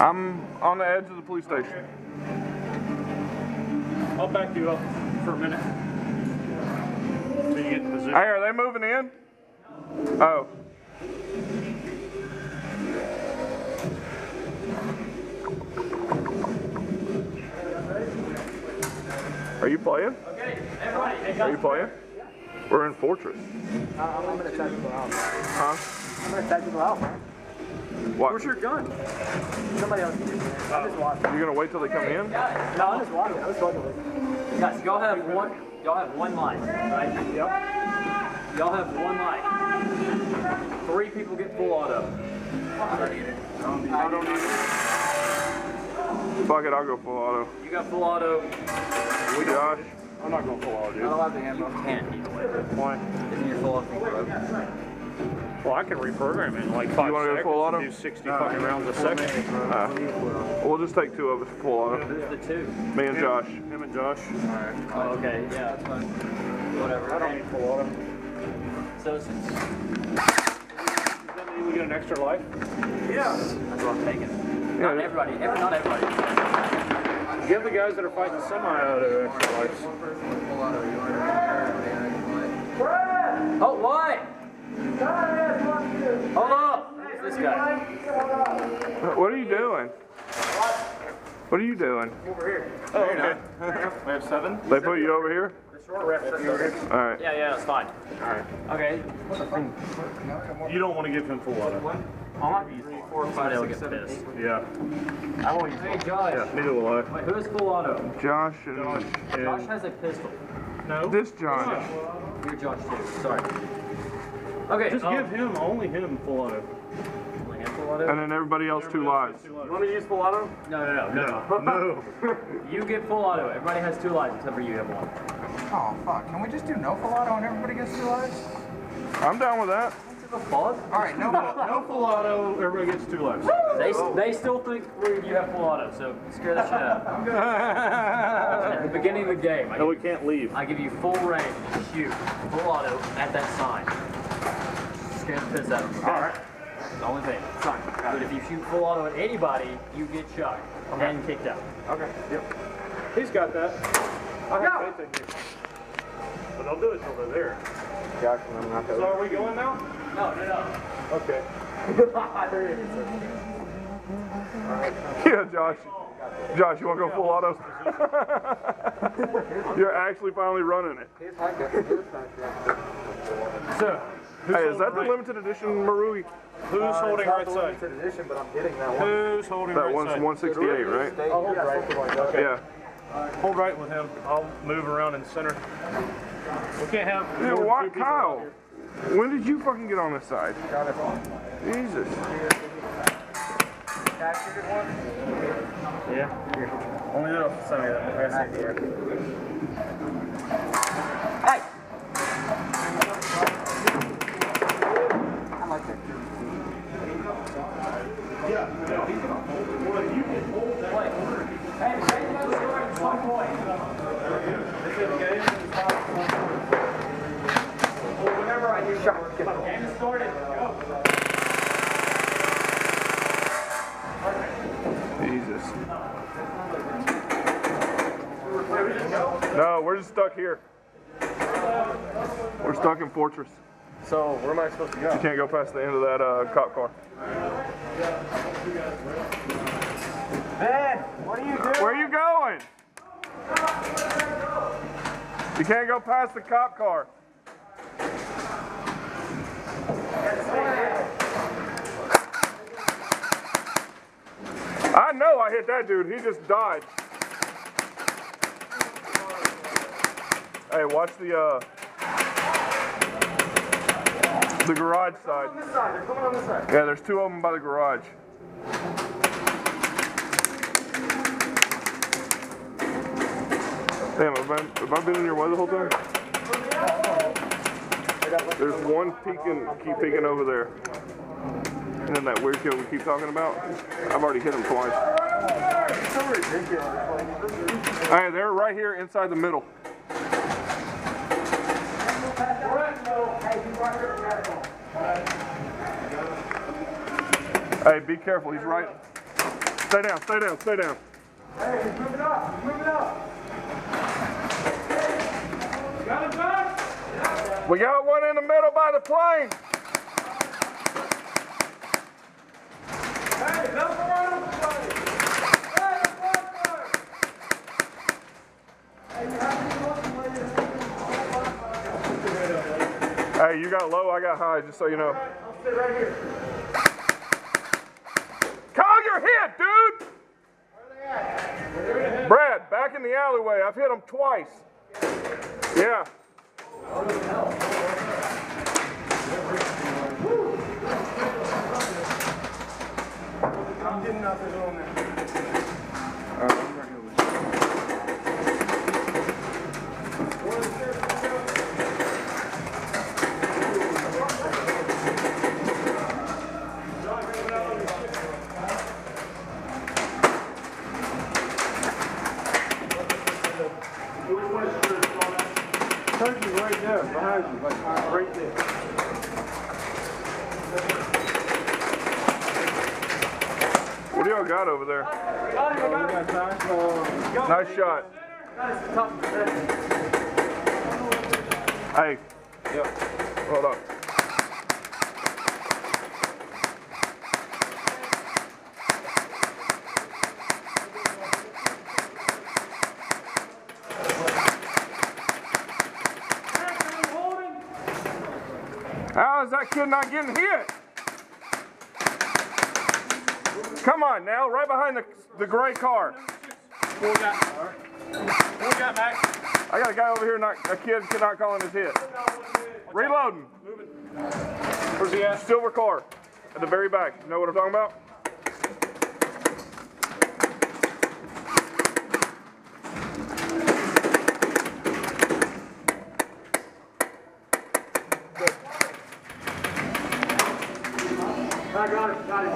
I'm on the edge of the police station. I'll back you up for a minute. So you get in position. Hey, are they moving in? Oh. Are you playing? Okay, everybody. Hey, Are you playing? We're in Fortress. I'm gonna tag people out. Huh? I'm gonna tag people out, man. What? Where's your gun? Somebody else can do it. I'm just watching. You're gonna wait till they come in? No, I'm just watching. I was talking with you. Guys, y'all have one line, right? Yep. Y'all have one line. 3 people get full auto. I don't need it. Fuck it, I'll go full auto. You got full auto. Josh? I'm not going full auto, I dude. don't have the handle. Can't either way. Why? Isn't your full auto thing broken? Well, I can reprogram it in like 5 You wanna go seconds full auto? and do 60 fucking rounds a second. We'll just take 2 of us full auto. Who's the 2? Me and Josh. Him and Josh. Oh, okay, yeah. That's fine. Whatever. I don't need full auto. So since Does that mean we get an extra life? Yeah. that's what I'm taking. Not everybody. Not everybody. Give the guys that are fighting semi-auto extra lives. Oh, what? Hold up. Who's this guy? What are you doing? What are you doing? Over here. Oh, okay. We have 7? They put you over here? The short rest is over here. Alright. Yeah, it's fine. Alright. Okay. You don't want to give him full auto. I'm not using 4 or 5 they'll get pissed. Yeah. I won't use. Hey, Josh. Yeah, neither will I. Wait, who is full auto? Josh and Josh has a pistol. No. this Josh. You're Josh too. Sorry. Okay. Just give him, only him, full auto. only him full auto. And then everybody else 2 lives. You want me to use full auto? No. No. You get full auto. Everybody has 2 lives except for you have 1. Oh, fuck. Can we just do no full auto and everybody gets 2 lives? I'm down with that. Alright, no No full auto, everybody gets 2 lives. They still think 3 of you have full auto, so scare the shit out of them. At the beginning of the game, No, we can't leave. I give you full range to shoot full auto at that sign. Scare the piss out of them. Alright. It's the only thing. Sign. But if you shoot full auto at anybody, you get shot and kicked out. Okay. Yep. He's got that. I have faith in you. But they'll do it till they're there. Josh, I'm not So are we going now? No. Okay. Yeah, Josh. Josh, you want to go full auto? You're actually finally running it. So, Hey, is that the limited edition Marui? who's holding right side? Edition, but I'm getting that one. Who's holding That right one's side? 168, right? I'll hold right. Yeah. Hold right with him. I'll move around in center. We can't have Dude, more than what, 2 people Kyle? out here. When did you fucking get on this side? Jesus. Yeah. Only little some of that. Hey! I like that. Whenever I hear shot, game is started. Go. Jesus. No, we're just stuck here. We're stuck in Fortress. So, where am I supposed to go? You can't go past the end of that cop car. Ben, what are you doing? Where are you going? You can't go past the cop car. I know I hit that dude. He just died. Hey, watch the garage side. On this side, they're coming on this side. Yeah, there's 2 of them by the garage. Damn, have I been in your way the whole time? There's one peeking, keep peeking over there. And then that weird kid we keep talking about. I've already hit him twice. It's so ridiculous. Hey, they're right here inside the middle. Hey, be careful. He's right. Stay down, stay down, stay down. Hey, he's moving up. He's moving up. Got him back? We got one in the middle by the plane. Hey, help around somebody. Hey, Hey, you got low, I got high, just so you know. I'll sit right here. Call your hit, dude! Where are they at? Brad, back in the alleyway. I've hit him twice. Yeah. I'm getting out this little man. Turkey right there, behind you, like right there. What do y'all got over there? Nice shot. Hey. Yep. Hold up. How is that kid not getting hit? Come on now, right behind the gray car. What we got, Max? I got a guy over here, a kid not calling his hit. Reloading. Where's he at? Silver car at the very back. You know what I'm talking about?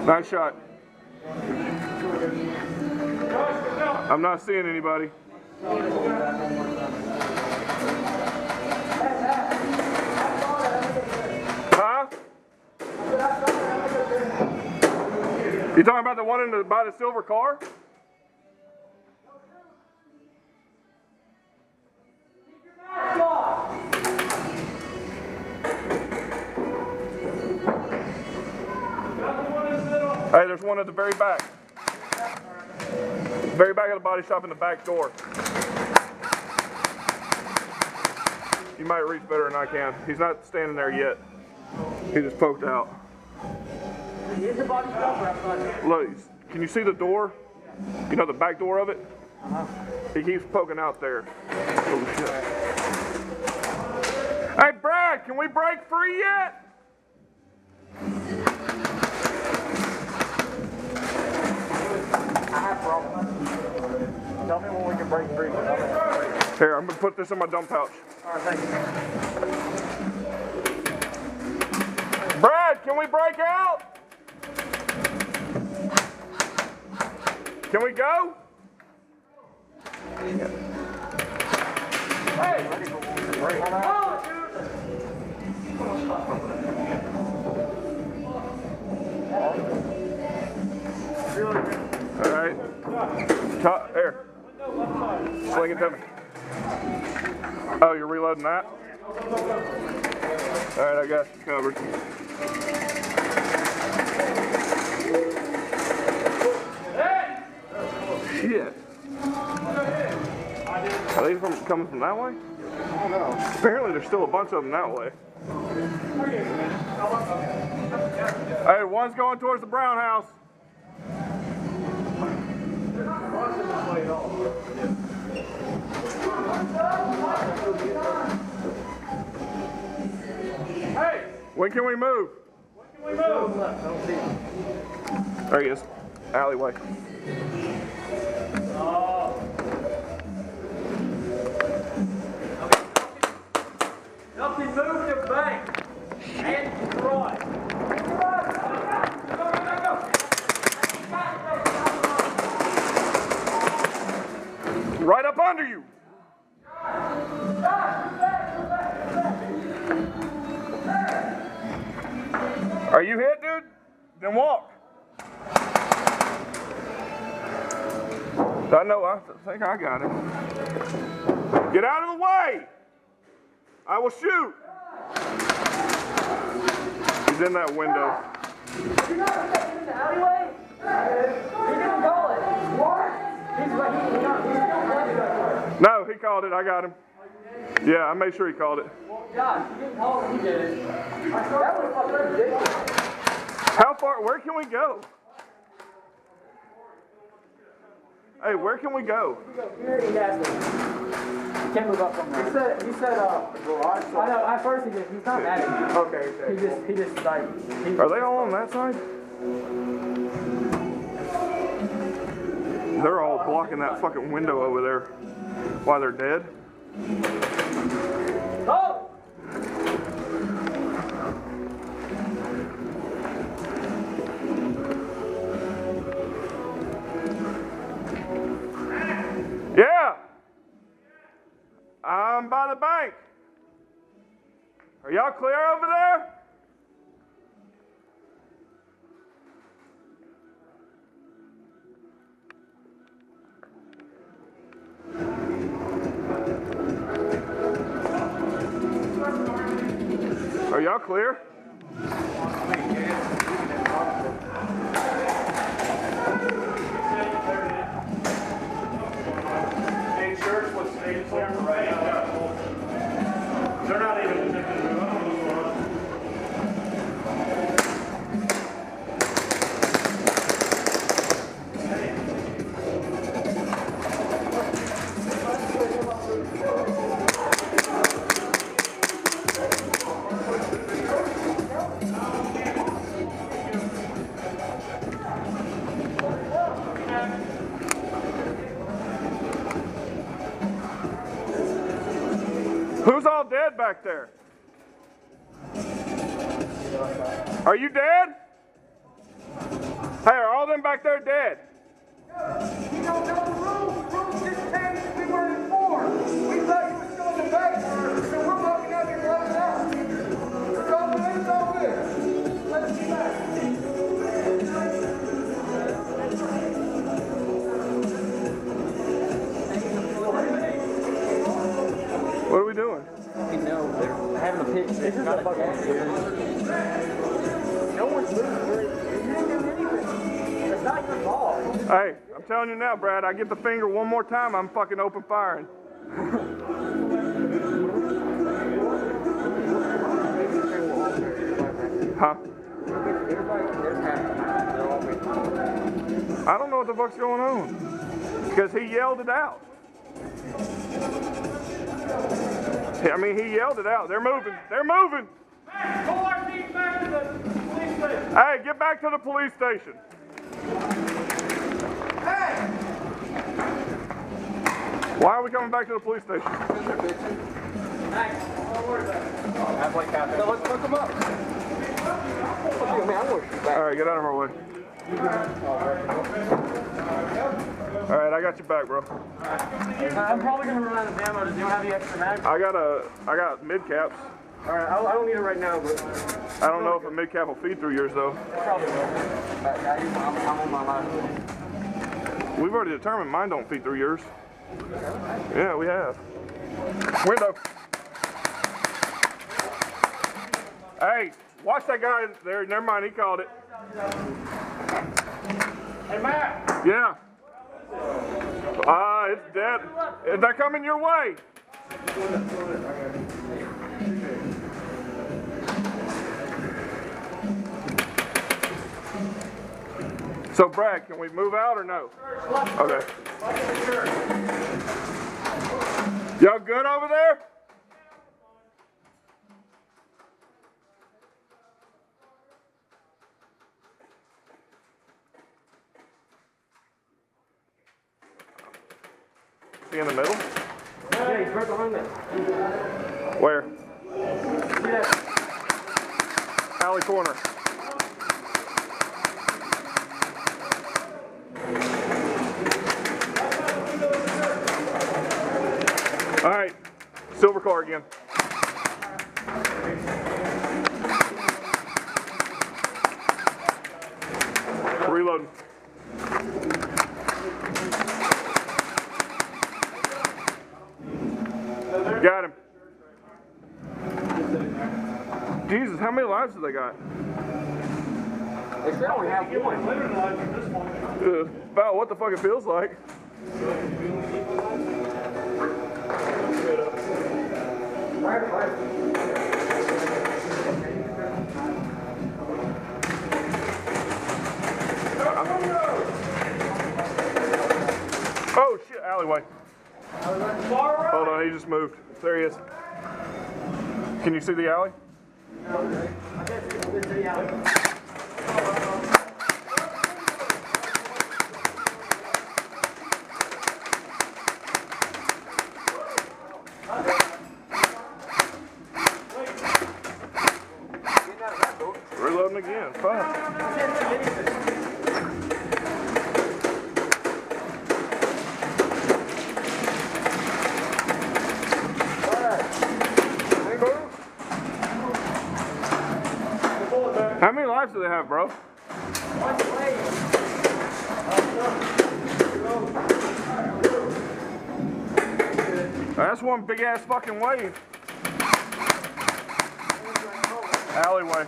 Nice shot. I'm not seeing anybody. Huh? You talking about the one by the silver car? Hey, there's one at the very back. Very back of the body shop in the back door. You might reach better than I can. He's not standing there yet. He just poked out. Look, can you see the door? You know the back door of it? He keeps poking out there. Oh shit. Hey Brad, can we break free yet? Tell me when we can break free. Here, I'm gonna put this in my dump pouch. All right, thank you. Brad, can we break out? Can we go? Hey! All right. Here. Sling it to me. Oh, you're reloading that? All right, I got you covered. Shit. Are they coming from that way? I don't know. Apparently there's still a bunch of them that way. Hey, one's going towards the brown house. Hey! When can we move? When can we move? There he is. Alleyway. Help him move the bank. And right. Right up under you. Are you hit, dude? Then walk. I know, I think I got him. Get out of the way! I will shoot! He's in that window. You're not in the alleyway? He didn't call it. What? He's No, he called it. I got him. Yeah, I made sure he called it. Josh, he didn't call it. He did it. That was fucking ridiculous. How far? Where can we go? Hey, where can we go? Here he has it. Can't move up from there. He said, garage. I know, at first he's not mad at you. Okay. He just like. Are they all on that side? They're all blocking that fucking window over there while they're dead. Oh! Yeah! I'm by the bank. Are y'all clear over there? Are y'all clear? Make sure it's what's staying clear right now. They're not even attempting to move. I don't know what's going on. Who's all dead back there? Are you dead? Hey, are all them back there dead? We don't know the rules. The rules just changed. We weren't informed. We thought you were still in the bank, so we're walking out here to let us out. It's all good. It's all good. Let us be back. What are we doing? No, they're having a pitch. This is not a fucking. No one's moving. You didn't do anything. It's not your fault. Hey, I'm telling you now, Brad, I get the finger one more time, I'm fucking open firing. Huh? I don't know what the fuck's going on. Because he yelled it out. I mean, he yelled it out. They're moving. They're moving. Pull our team back to the police station. Hey, get back to the police station. Hey! Why are we coming back to the police station? Max, don't worry about it. Have like half. So let's look them up. All right, get out of our way. All right, I got you back, bro. I'm probably gonna run out of ammo. Does anyone have any extra mag? I got mid caps. All right, I don't need it right now, but I don't know if a mid cap will feed through yours though. probably will. I'm on my last one. We've already determined mine don't feed through yours. Yeah, we have. Window. Hey, watch that guy there. Never mind, he called it. Hey, Matt! Yeah. It's dead. They're coming your way. So, Brad, can we move out or no? Okay. Y'all good over there? Is he in the middle? Yeah, he's right behind me. Where? See that? Alley corner. All right, silver car again. Reloading. Jesus, how many lives do they got? They should only have one. Limited lives at this point. About what the fuck it feels like. Oh shit, alleyway. Hold on, he just moved. There he is. Can you see the alley? Reloading again. Fuck. How many lives do they have, bro? That's one big ass fucking wave. Alleyway.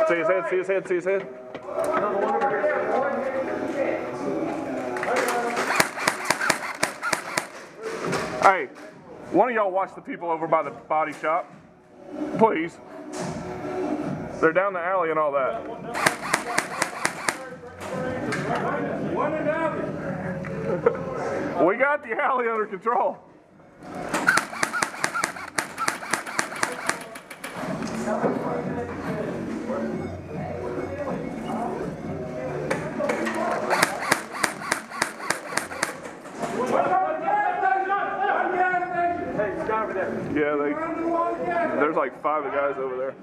See his head, see his head, see his head. Hey, one of y'all watch the people over by the body shop, please. They're down the alley and all that. We got the alley under control. Yeah, there's like 5 of the guys over there.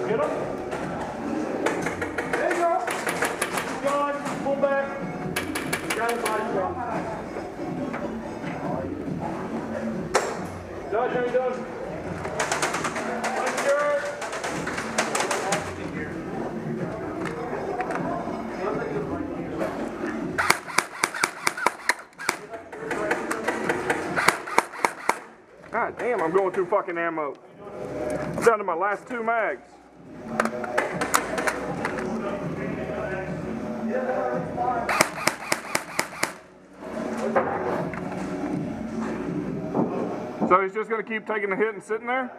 Get him. There you go. John, pull back. Got his body shot. Josh, how you doing? God damn, I'm going through fucking ammo. I'm down to my last 2 mags. So he's just going to keep taking the hit and sitting there?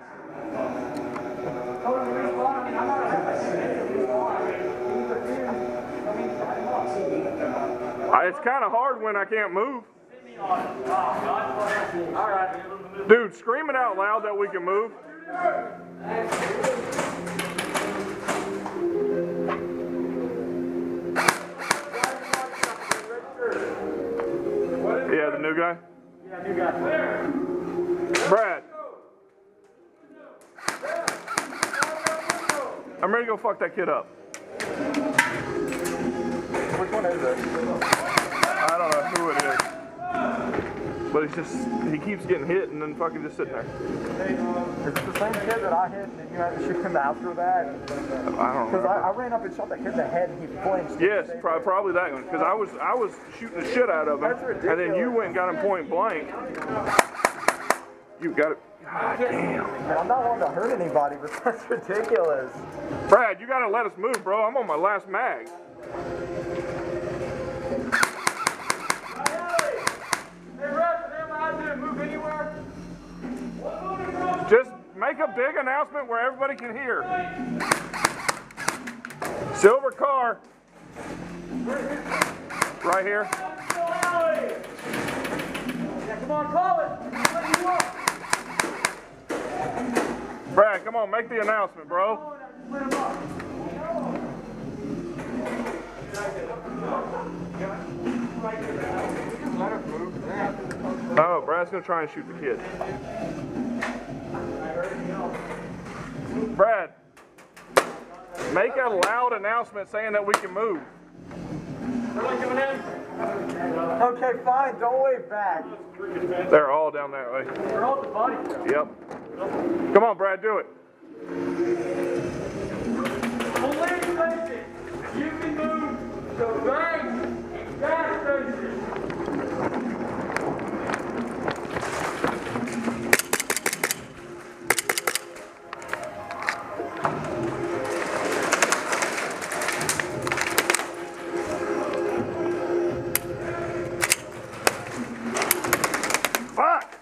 It's kind of hard when I can't move. Dude, scream it out loud that we can move. Yeah, the new guy? Yeah, new guy. Brad. I'm ready to go fuck that kid up. Which one is it? I don't know who it is. But he keeps getting hit and then fucking just sitting there. Is it the same kid that I hit and you had to shoot him after that? I don't know. Because I ran up and shot that kid in the head and he flinched. Yes, probably that one. Because I was shooting the shit out of him. That's ridiculous. And then you went and got him point blank. You got it. God damn. Man, I'm not wanting to hurt anybody, but that's ridiculous. Brad, you gotta let us move, bro. I'm on my last mag. Just make a big announcement where everybody can hear. Silver car. Right here. Yeah, come on, call it. Brad, come on, make the announcement, bro. Oh, Brad's gonna try and shoot the kid. Brad, make a loud announcement saying that we can move. Okay, fine. Don't wave back. They're all down that way. They're all the body. Yep. Come on, Brad, do it. Believe me, you can move the bank gas station. Fuck!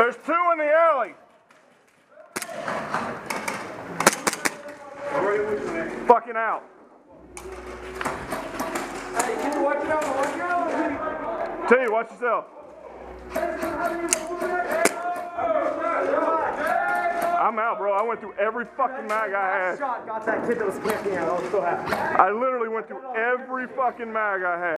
There's two in the alley. Fucking out. Hey, kid, watch out, watch out. T, watch yourself. I'm out, bro. I went through every fucking mag I had. Shot got that kid that was camping out. I was so happy. I literally went through every fucking mag I had.